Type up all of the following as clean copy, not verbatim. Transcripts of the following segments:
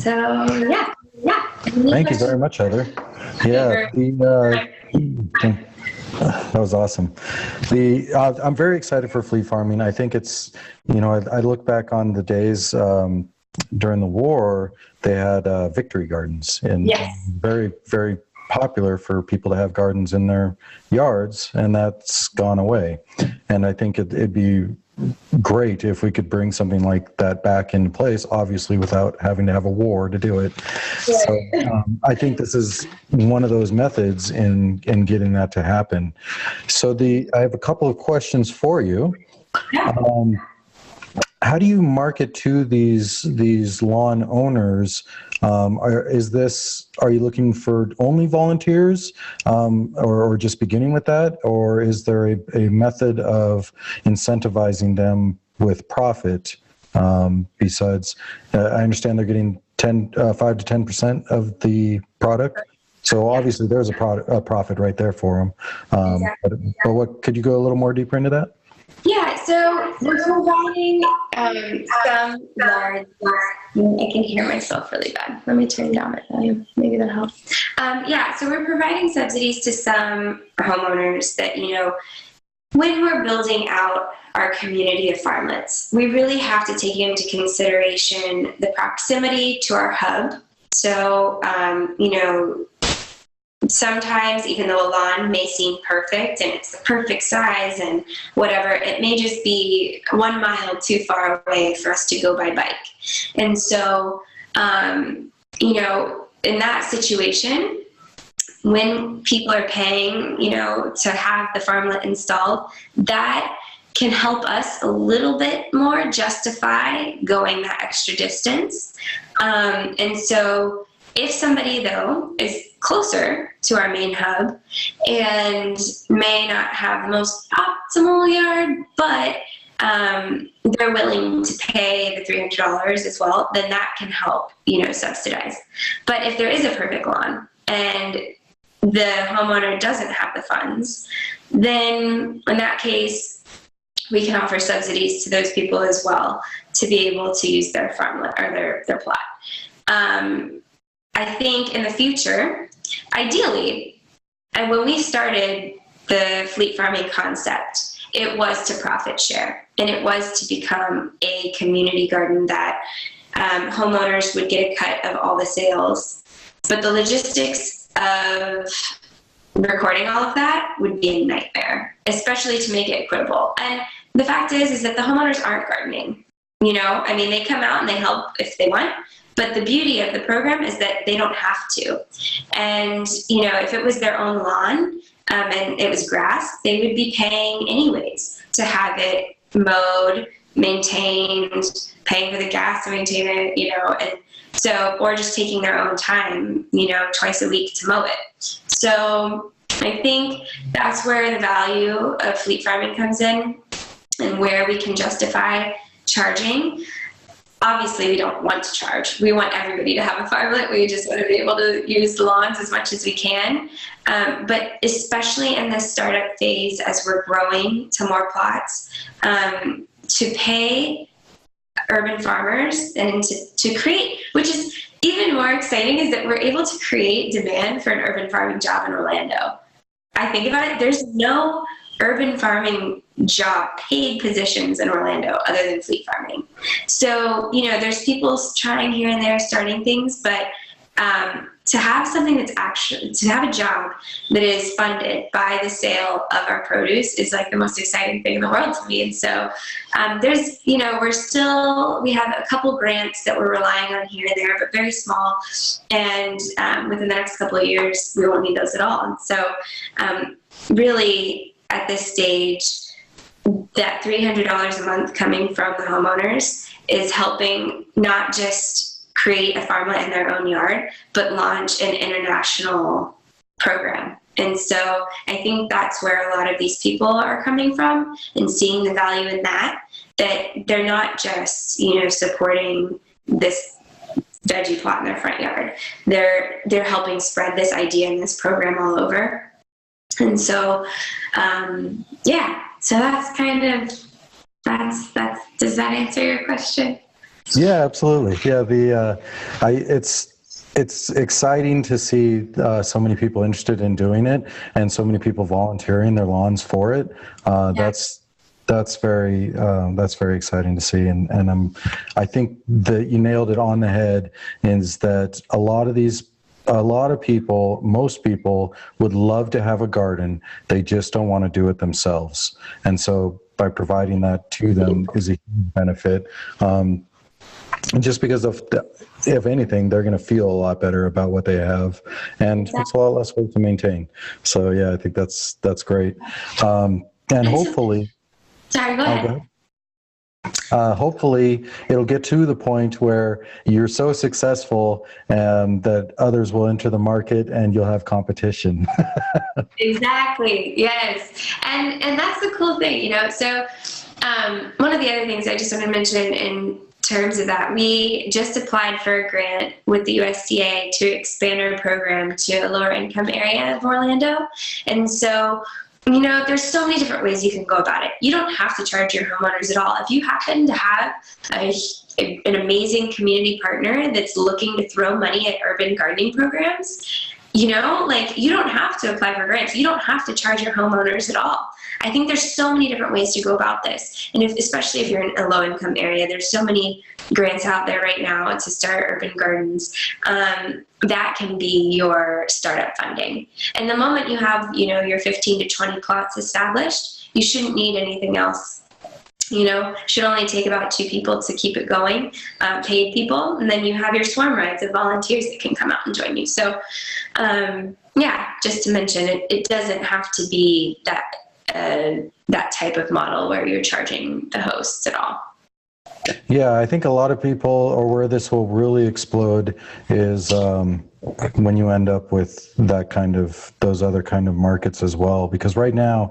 So yeah. Thank you very much, Heather. Yeah, that was awesome. I'm very excited for fleet farming. I think it's, I look back on the days during the war, they had victory gardens, and very, very popular for people to have gardens in their yards, and that's gone away. And I think it'd be great if we could bring something like that back into place, obviously without having to have a war to do it. So I think this is one of those methods in getting that to happen. So I have a couple of questions for you. How do you market to these lawn owners? Are you looking for only volunteers, or just beginning with that, or is there a method of incentivizing them with profit? Besides, I understand they're getting 5 to 10% of the product. So obviously there's a profit right there for them. But what could you go a little more deeper into that? Yeah, so we're providing some large. I can hear myself really bad. Let me turn down my volume. Maybe that'll help. So we're providing subsidies to some homeowners that, when we're building out our community of farmlets, we really have to take into consideration the proximity to our hub. So, sometimes even though a lawn may seem perfect and it's the perfect size and whatever, it may just be 1 mile too far away for us to go by bike. And so, in that situation, when people are paying, to have the farmlet installed, that can help us a little bit more justify going that extra distance. And so if somebody, though, is closer to our main hub and may not have the most optimal yard, but they're willing to pay the $300 as well, then that can help, subsidize. But if there is a perfect lawn and the homeowner doesn't have the funds, then in that case, we can offer subsidies to those people as well to be able to use their farmlet or their plot. I think in the future, ideally, and when we started the fleet farming concept, it was to profit share, and it was to become a community garden that homeowners would get a cut of all the sales. But the logistics of recording all of that would be a nightmare, especially to make it equitable. And the fact is that the homeowners aren't gardening. They come out and they help if they want. But the beauty of the program is that they don't have to. And, if it was their own lawn and it was grass, they would be paying anyways to have it mowed, maintained, paying for the gas to maintain it, and so, or just taking their own time, twice a week to mow it. So I think that's where the value of fleet farming comes in and where we can justify charging. Obviously, we don't want to charge. We want everybody to have a farmlet. We just want to be able to use the lawns as much as we can. But especially in this startup phase, as we're growing to more plots, to pay urban farmers and to create, which is even more exciting, is that we're able to create demand for an urban farming job in Orlando. I think about it, there's no urban farming job paid positions in Orlando other than fleet farming. So, there's people trying here and there, starting things, but to have something to have a job that is funded by the sale of our produce is like the most exciting thing in the world to me. And so there's, we have a couple grants that we're relying on here and there, but very small. And within the next couple of years, we won't need those at all. And so really at this stage, that $300 a month coming from the homeowners is helping not just create a farmlet in their own yard, but launch an international program. And so I think that's where a lot of these people are coming from and seeing the value in that they're not just, supporting this veggie plot in their front yard. They're helping spread this idea and this program all over. And so, so that's kind of, does that answer your question? Yeah, absolutely. Yeah, it's exciting to see so many people interested in doing it and so many people volunteering their lawns for it. That's very exciting to see, and I think that you nailed it on the head. Is that a lot of people, most people would love to have a garden. They just don't want to do it themselves. And so by providing that to them is a huge benefit. Just because if anything, they're going to feel a lot better about what they have, and it's a lot less work to maintain. So yeah, I think that's great. And hopefully, sorry, go ahead. Hopefully it'll get to the point where you're so successful that others will enter the market and you'll have competition. Exactly. Yes. And that's the cool thing, you know. So one of the other things I just want to mention in terms of that, we just applied for a grant with the USDA to expand our program to a lower income area of Orlando. And so, you know, there's so many different ways you can go about it. You don't have to charge your homeowners at all. If you happen to have an amazing community partner that's looking to throw money at urban gardening programs, you know, like, you don't have to apply for grants. You don't have to charge your homeowners at all. I think there's so many different ways to go about this. And especially if you're in a low income area, there's so many grants out there right now to start urban gardens. That can be your startup funding. And the moment you have, you know, your 15 to 20 plots established, you shouldn't need anything else. You know, should only take about 2 people to keep it going, paid people, and then you have your swarm rides of volunteers that can come out and join you. So, yeah, just to mention, it doesn't have to be that type of model where you're charging the hosts at all. Yeah, I think a lot of people, or where this will really explode, is when you end up with those other kind of markets as well. Because right now,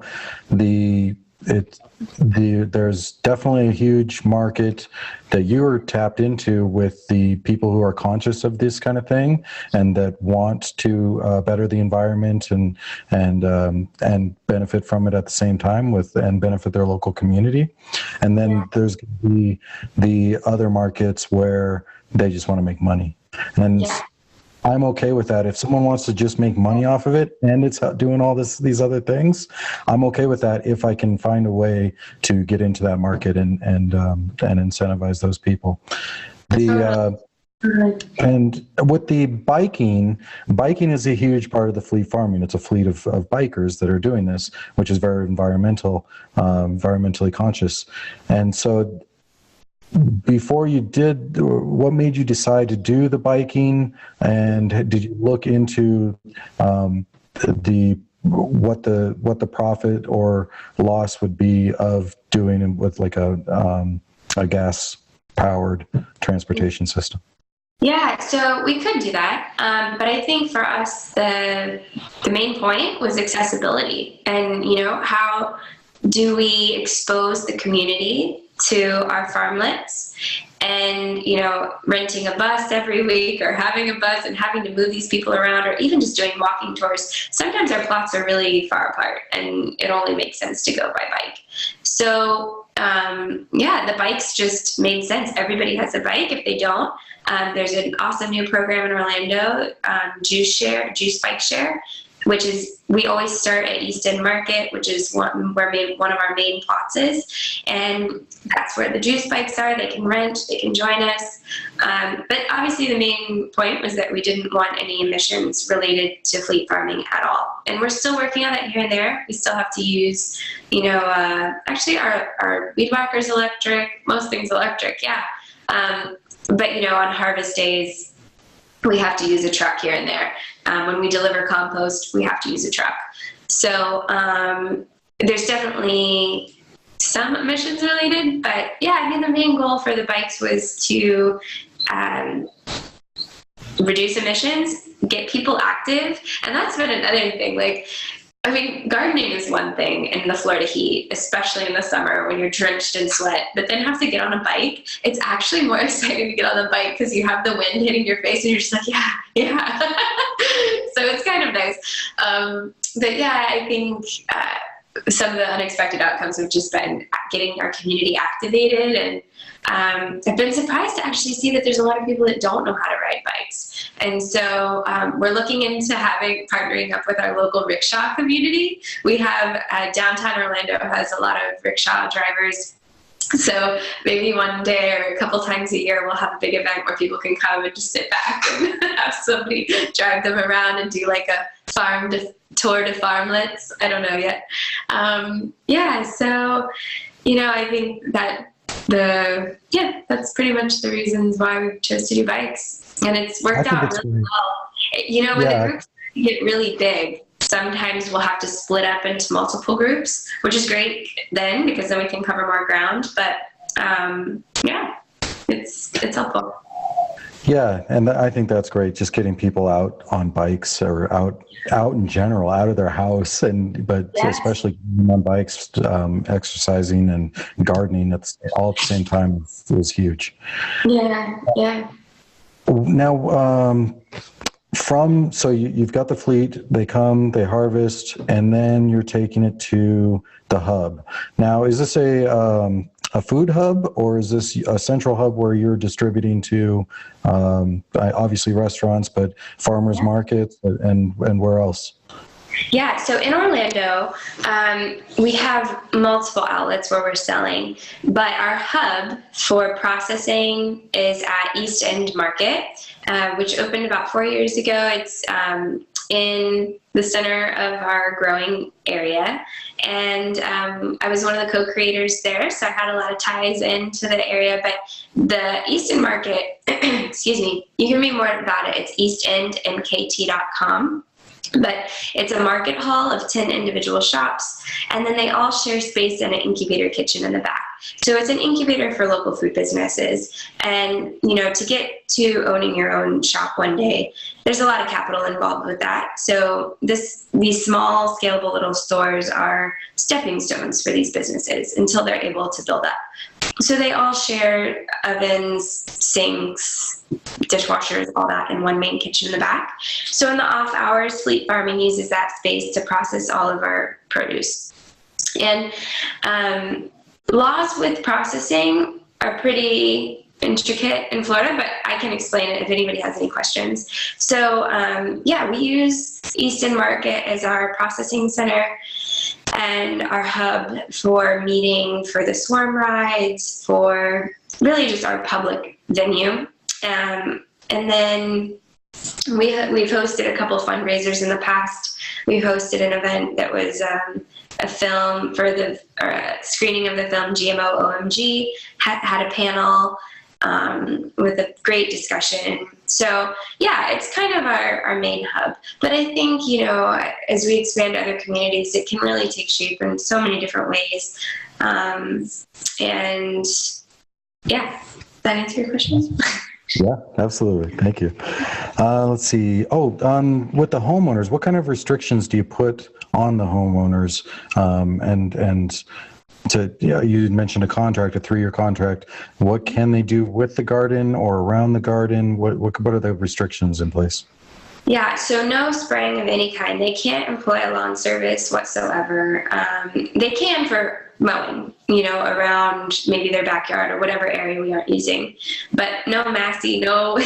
there's definitely a huge market that you are tapped into with the people who are conscious of this kind of thing and that want to better the environment and benefit from it at the same time and benefit their local community. And then there's the other markets where they just want to make money. And I'm okay with that. If someone wants to just make money off of it and it's doing all these other things, I'm okay with that if I can find a way to get into that market and incentivize those people. And with the biking is a huge part of the fleet farming. It's a fleet of bikers that are doing this, which is very environmentally conscious. And so before you did, what made you decide to do the biking, and did you look into what the profit or loss would be of doing it with like a gas powered transportation system? Yeah, so we could do that, but I think for us the main point was accessibility, and you know, how do we expose the community to our farmlets, and you know, renting a bus every week or having a bus and having to move these people around, or even just doing walking tours. Sometimes our plots are really far apart and it only makes sense to go by bike. So the bikes just made sense. Everybody has a bike. If they don't, there's an awesome new program in Orlando, Juice Bike Share, which is, we always start at East End Market, which is where one of our main plots is. And that's where the juice bikes are. They can rent, they can join us. But obviously the main point was that we didn't want any emissions related to fleet farming at all. And we're still working on it here and there. We still have to use, you know, actually our weed whacker's electric, most things electric, yeah. But, you know, on harvest days, we have to use a truck here and there. When we deliver compost, we have to use a truck. So there's definitely some emissions related, but yeah, I mean, the main goal for the bikes was to reduce emissions, get people active. And that's been another thing. Like, I mean, gardening is one thing in the Florida heat, especially in the summer when you're drenched in sweat, but then have to get on a bike. It's actually more exciting to get on the bike because you have the wind hitting your face and you're just like, yeah. So it's kind of nice. But yeah, I think some of the unexpected outcomes have just been getting our community activated. And I've been surprised to actually see that there's a lot of people that don't know how to ride bikes. And so we're looking into partnering up with our local rickshaw community. We have downtown Orlando has a lot of rickshaw drivers. So maybe one day or a couple times a year, we'll have a big event where people can come and just sit back and have somebody drive them around and do like a tour to Farmlettes. I don't know yet. So, I think that that's pretty much the reasons why we chose to do bikes. And it's worked out really well. When the groups get really big, sometimes we'll have to split up into multiple groups, which is great then because then we can cover more ground. But it's helpful. Yeah, and I think that's great. Just getting people out on bikes or out in general, out of their house, especially on bikes, exercising and gardening all at the same time is huge. Yeah. Now, so you've got the fleet, they come, they harvest, and then you're taking it to the hub. Now, is this a food hub, or is this a central hub where you're distributing to obviously restaurants, but farmers markets and where else? Yeah, so in Orlando, we have multiple outlets where we're selling, but our hub for processing is at East End Market, which opened about 4 years ago. It's in the center of our growing area, and I was one of the co-creators there, so I had a lot of ties into the area. But the East End Market, excuse me, you can read more about it. It's eastendmkt.com. But it's a market hall of 10 individual shops, and then they all share space in an incubator kitchen in the back. So it's an incubator for local food businesses. And, to get to owning your own shop one day, there's a lot of capital involved with that. So these small, scalable little stores are stepping stones for these businesses until they're able to build up. So they all share ovens, sinks, dishwashers, all that in one main kitchen in the back. So in the off hours, Fleet Farming uses that space to process all of our produce. And laws with processing are pretty intricate in Florida, but I can explain it if anybody has any questions. So we use East End Market as our processing center and our hub for meeting for the swarm rides, for really just our public venue. And then we've hosted a couple of fundraisers in the past. We hosted an event that was a film for the screening of the film GMO OMG, had a panel with a great discussion. So it's kind of our main hub. But I think, as we expand to other communities, it can really take shape in so many different ways. That answer your question? Yeah, absolutely. Thank you. Let's see. With the homeowners, what kind of restrictions do you put on the homeowners? You mentioned a 3-year contract. What can they do with the garden or around the garden? What are the restrictions in place? Yeah, so no spraying of any kind. They can't employ a lawn service whatsoever. They can for mowing, around maybe their backyard or whatever area we aren't using. But no Massey, no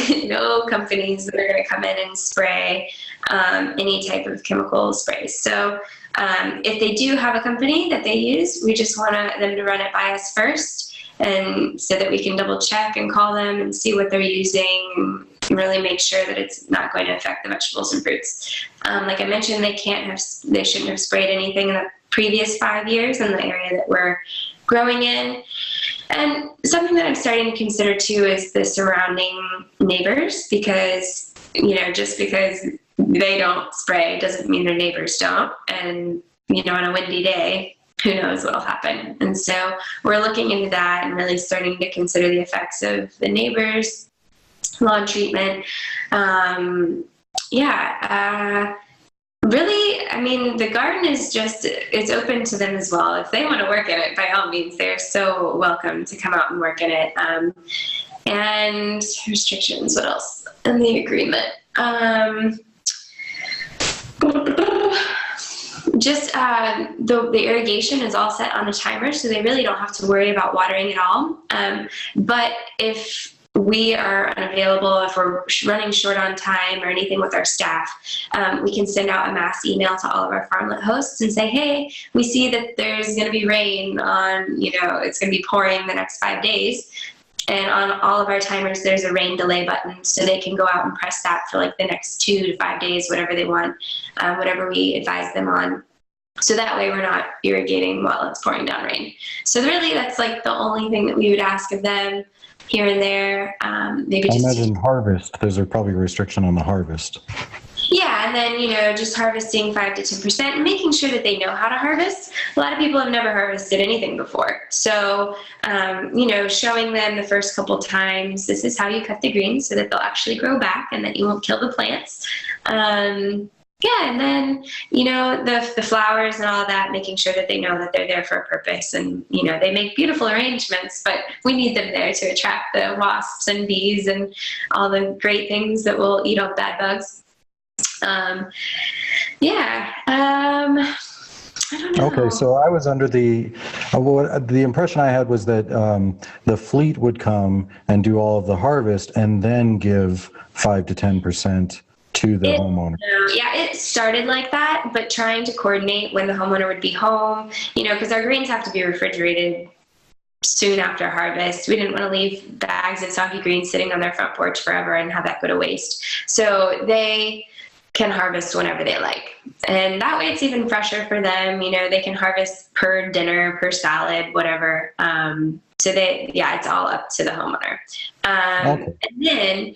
companies that are going to come in and spray any type of chemical sprays. So if they do have a company that they use, we just want them to run it by us first, and so that we can double check and call them and see what they're using and really make sure that it's not going to affect the vegetables and fruits. Like I mentioned, they shouldn't have sprayed anything in the previous 5 years in the area that we're growing in. And something that I'm starting to consider too is the surrounding neighbors, because just because they don't spray doesn't mean their neighbors don't. And on a windy day, who knows what'll happen. And so we're looking into that and really starting to consider the effects of the neighbors, lawn treatment. Really, the garden is it's open to them as well. If they want to work in it, by all means, they're so welcome to come out and work in it. And restrictions, what else in the agreement? Just the irrigation is all set on a timer, so they really don't have to worry about watering at all. But if we are unavailable, if we're running short on time or anything with our staff, we can send out a mass email to all of our farmlet hosts and say, hey, we see that there's going to be rain on, it's going to be pouring the next 5 days. And on all of our timers, there's a rain delay button, so they can go out and press that for like the next 2 to 5 days, whatever they want, whatever we advise them on. So that way we're not irrigating while it's pouring down rain. So really that's like the only thing that we would ask of them here and there. Maybe just imagine harvest. There's probably a restriction on the harvest. Yeah, and then, just harvesting 5 to 10% and making sure that they know how to harvest. A lot of people have never harvested anything before. So, showing them the first couple times, this is how you cut the greens so that they'll actually grow back and that you won't kill the plants. And then, the flowers and all of that, making sure that they know that they're there for a purpose. And, they make beautiful arrangements, but we need them there to attract the wasps and bees and all the great things that will eat up bad bugs. I don't know. Okay, so I was under the impression I had was that the fleet would come and do all of the harvest and then give 5 to 10% to the homeowner. Yeah, it started like that, but trying to coordinate when the homeowner would be home, because our greens have to be refrigerated soon after harvest. We didn't want to leave bags of soggy greens sitting on their front porch forever and have that go to waste. So they can harvest whenever they like. And that way it's even fresher for them. They can harvest per dinner, per salad, whatever. So it's all up to the homeowner. Okay. And then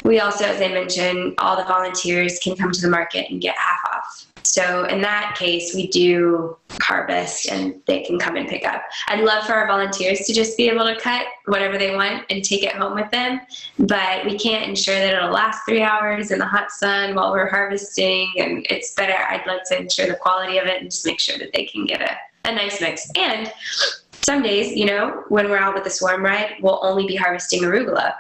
we also, as I mentioned, all the volunteers can come to the market and get half off. So in that case, we do harvest and they can come and pick up. I'd love for our volunteers to just be able to cut whatever they want and take it home with them, but we can't ensure that it'll last 3 hours in the hot sun while we're harvesting, and it's better. I'd like to ensure the quality of it and just make sure that they can get a nice mix. And some days, when we're out with the swarm ride, we'll only be harvesting arugula,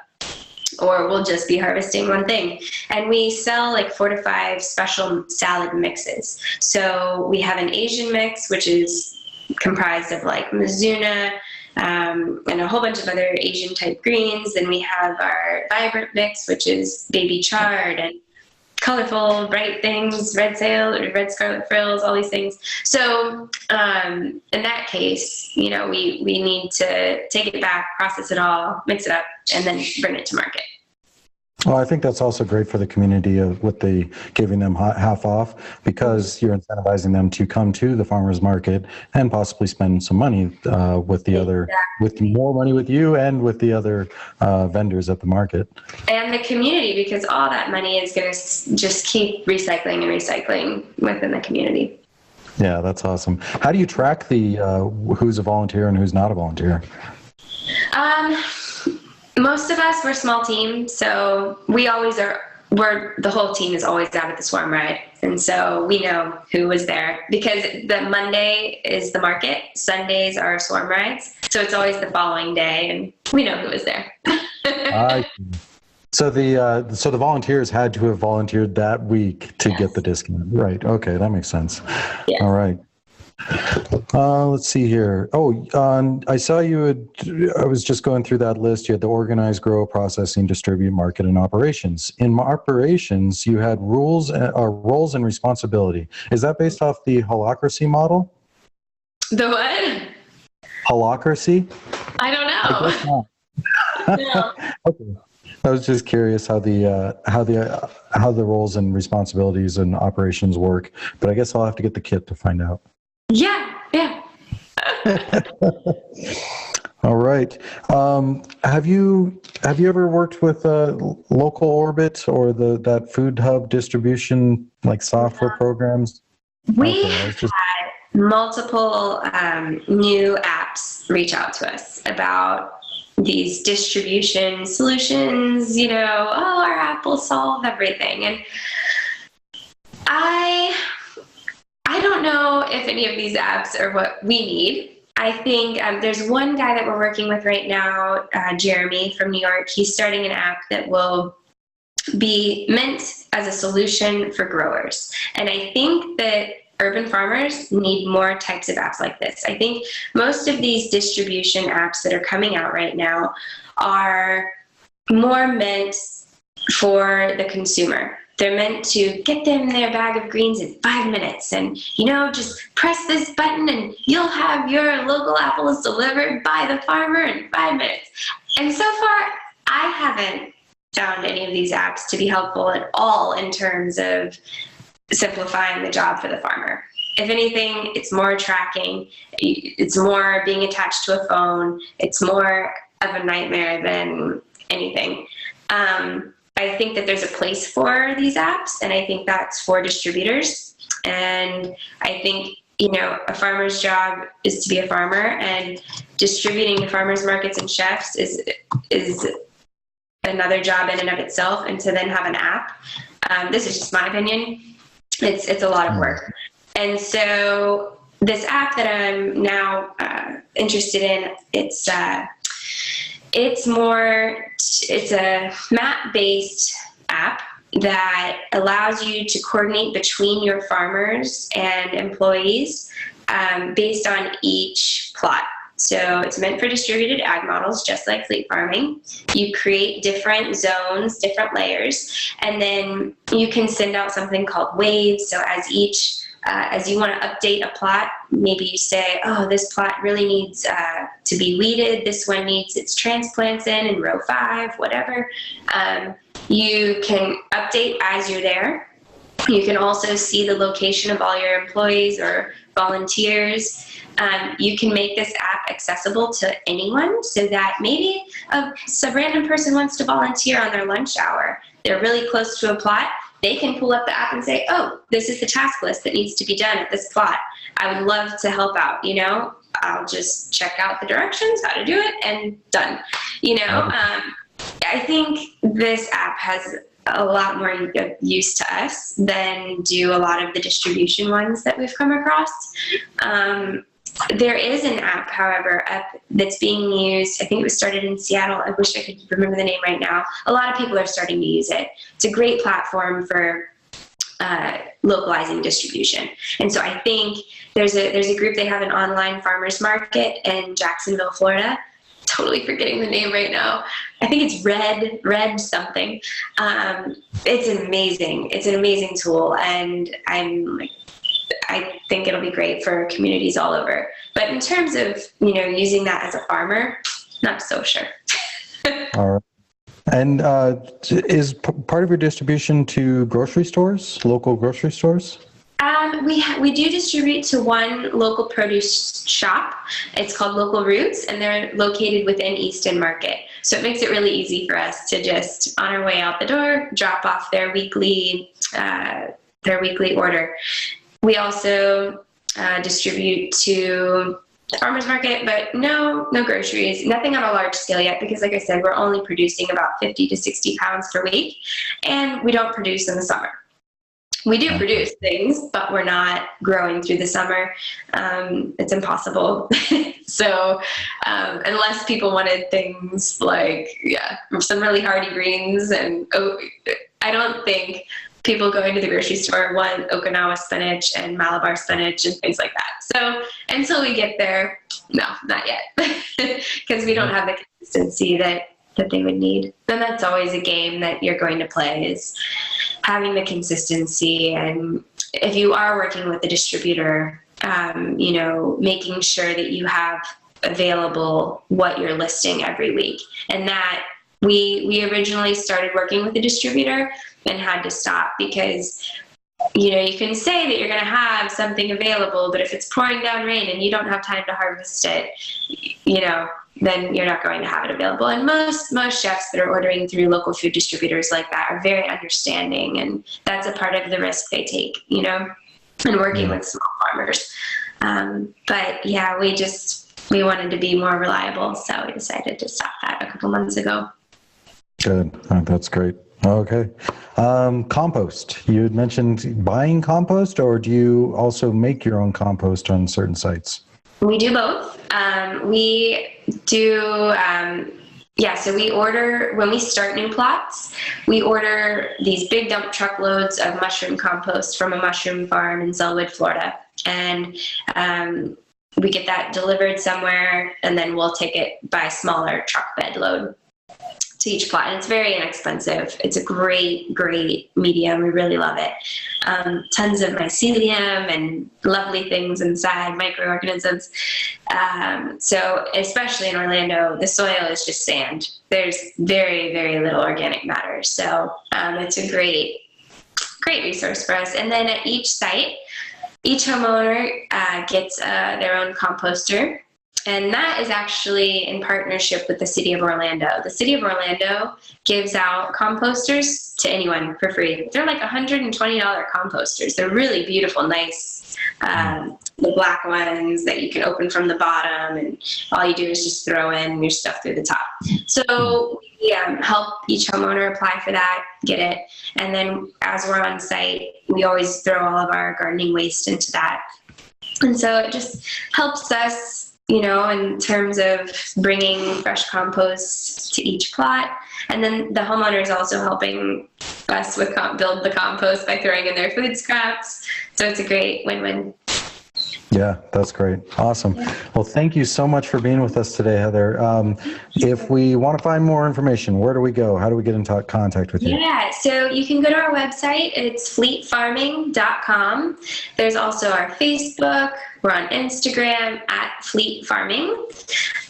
or we'll just be harvesting one thing. And we sell like 4 to 5 special salad mixes. So we have an Asian mix, which is comprised of like mizuna and a whole bunch of other Asian type greens. Then we have our vibrant mix, which is baby chard and colorful, bright things, red scarlet frills, all these things. So in that case, we need to take it back, process it all, mix it up, and then bring it to market. Well, I think that's also great for the community with the giving them half off, because you're incentivizing them to come to the farmers market and possibly spend some money with more money with you and with the other vendors at the market. And the community, because all that money is going to just keep recycling and recycling within the community. Yeah, that's awesome. How do you track the who's a volunteer and who's not a volunteer? Most of us, we're a small team, so we always are. The whole team is always out at the swarm ride, and so we know who was there, because the Monday is the market, Sundays are swarm rides, so it's always the following day, and we know who was there. So the volunteers had to have volunteered that week to get the discount, right? Okay, that makes sense. Yeah. All right. Let's see here. I saw I was just going through that list. You had the organize, grow, processing, distribute, market, and operations. In operations, you had roles and responsibility. Is that based off the holacracy model? The what? Holacracy? I don't know. I guess not. No. Okay. I was just curious how the roles and responsibilities and operations work, but I guess I'll have to get the kit to find out. Yeah. All right. Have you ever worked with Local Orbit or that food hub distribution software programs? We had multiple new apps reach out to us about these distribution solutions. Our app will solve everything, and I don't know if any of these apps are what we need. I think there's one guy that we're working with right now, Jeremy from New York. He's starting an app that will be meant as a solution for growers. And I think that urban farmers need more types of apps like this. I think most of these distribution apps that are coming out right now are more meant for the consumer. They're meant to get them their bag of greens in 5 minutes and, just press this button and you'll have your local apples delivered by the farmer in 5 minutes. And so far, I haven't found any of these apps to be helpful at all in terms of simplifying the job for the farmer. If anything, it's more tracking, it's more being attached to a phone, it's more of a nightmare than anything. I think that there's a place for these apps, and I think that's for distributors. And I think, a farmer's job is to be a farmer, and distributing to farmers markets and chefs is another job in and of itself. And to then have an app, this is just my opinion, it's a lot of work. And so this app that I'm now interested in, it's a map-based app that allows you to coordinate between your farmers and employees based on each plot. So it's meant for distributed ag models, just like fleet farming. You create different zones, different layers, and then you can send out something called waves. So as you want to update a plot, maybe you say, oh, this plot really needs to be weeded. This one needs its transplants in row 5, whatever. You can update as you're there. You can also see the location of all your employees or volunteers. You can make this app accessible to anyone so that maybe some random person wants to volunteer on their lunch hour. They're really close to a plot. They can pull up the app and say, oh, this is the task list that needs to be done at this plot. I would love to help out, I'll just check out the directions, how to do it, and done. I think this app has a lot more use to us than do a lot of the distribution ones that we've come across. There is an app, however, that's being used. I think it was started in Seattle. I wish I could remember the name right now. A lot of people are starting to use it. It's a great platform for localizing distribution. And so I think there's a group, they have an online farmers market in Jacksonville, Florida. Totally forgetting the name right now. I think it's Red something. It's amazing. It's an amazing tool, and I think it'll be great for communities all over. But in terms of, using that as a farmer, not so sure. All right. And is part of your distribution to grocery stores, local grocery stores? We do distribute to one local produce shop. It's called Local Roots, and they're located within Easton Market. So it makes it really easy for us to just, on our way out the door, drop off their weekly order. We also distribute to the farmers market, but no groceries, nothing on a large scale yet, because like I said, we're only producing about 50 to 60 pounds per week, and we don't produce in the summer. We do produce things, but we're not growing through the summer. It's impossible. So unless people wanted things like, some really hardy greens, and I don't think people going to the grocery store want Okinawa spinach and Malabar spinach and things like that. So until we get there, no, not yet, because we don't have the consistency that they would need. And that's always a game that you're going to play, is having the consistency. And if you are working with a distributor, making sure that you have available what you're listing every week. And that we originally started working with a distributor and had to stop because, you can say that you're going to have something available, but if it's pouring down rain and you don't have time to harvest it, then you're not going to have it available. And most chefs that are ordering through local food distributors like that are very understanding, and that's a part of the risk they take, and working with small farmers. But yeah, we wanted to be more reliable, so we decided to stop that a couple months ago. Good. That's great. Okay. Compost. You had mentioned buying compost, or do you also make your own compost on certain sites? We do both. We do So we order, when we start new plots, we order these big dump truckloads of mushroom compost from a mushroom farm in Selwood, Florida. And we get that delivered somewhere, and then we'll take it by smaller truck bed load to each plot. And it's very inexpensive. It's a great, great medium. We really love it. Tons of mycelium and lovely things inside, microorganisms. So especially in Orlando, the soil is just sand. There's very, very little organic matter. So it's a great, great resource for us. And then at each site, each homeowner gets their own composter. And that is actually in partnership with the City of Orlando. The City of Orlando gives out composters to anyone for free. They're like $120 composters. They're really beautiful, nice, the black ones that you can open from the bottom, and all you do is just throw in your stuff through the top. So we help each homeowner apply for that, get it, and then as we're on site, we always throw all of our gardening waste into that. And so it just helps us, in terms of bringing fresh compost to each plot. And then the homeowner is also helping us with build the compost by throwing in their food scraps. So it's a great win-win. Yeah, that's great. Awesome. Well, thank you so much for being with us today, Heather. If we want to find more information, where do we go? How do we get in contact with you? Yeah, so you can go to our website. It's fleetfarming.com. There's also our Facebook. We're on Instagram at Fleet Farming.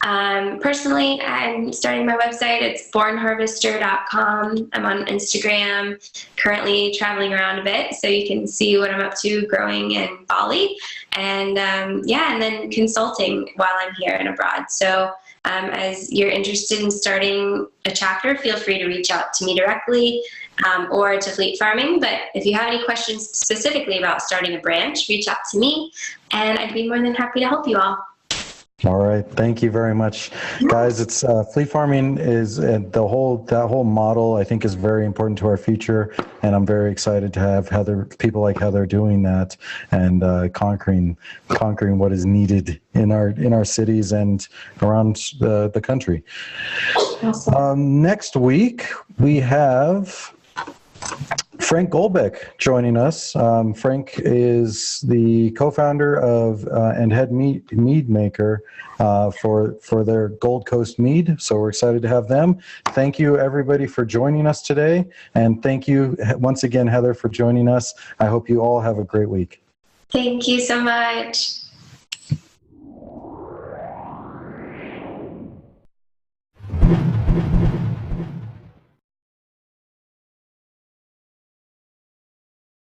Personally, I'm starting my website. It's bornharvester.com. I'm on Instagram, currently traveling around a bit, so you can see what I'm up to growing in Bali. And and then consulting while I'm here and abroad. So as you're interested in starting a chapter, feel free to reach out to me directly or to Fleet Farming. But if you have any questions specifically about starting a branch, reach out to me, and I'd be more than happy to help you all. All right. Thank you very much, guys. It's fleet farming is that whole model, I think, is very important to our future. And I'm very excited to have people like Heather doing that and conquering what is needed in our cities and around the country. Awesome. Next week, we have Frank Goldbeck joining us. Frank is the co-founder of and head mead maker for their Gold Coast mead. So we're excited to have them. Thank you, everybody, for joining us today. And thank you once again, Heather, for joining us. I hope you all have a great week. Thank you so much.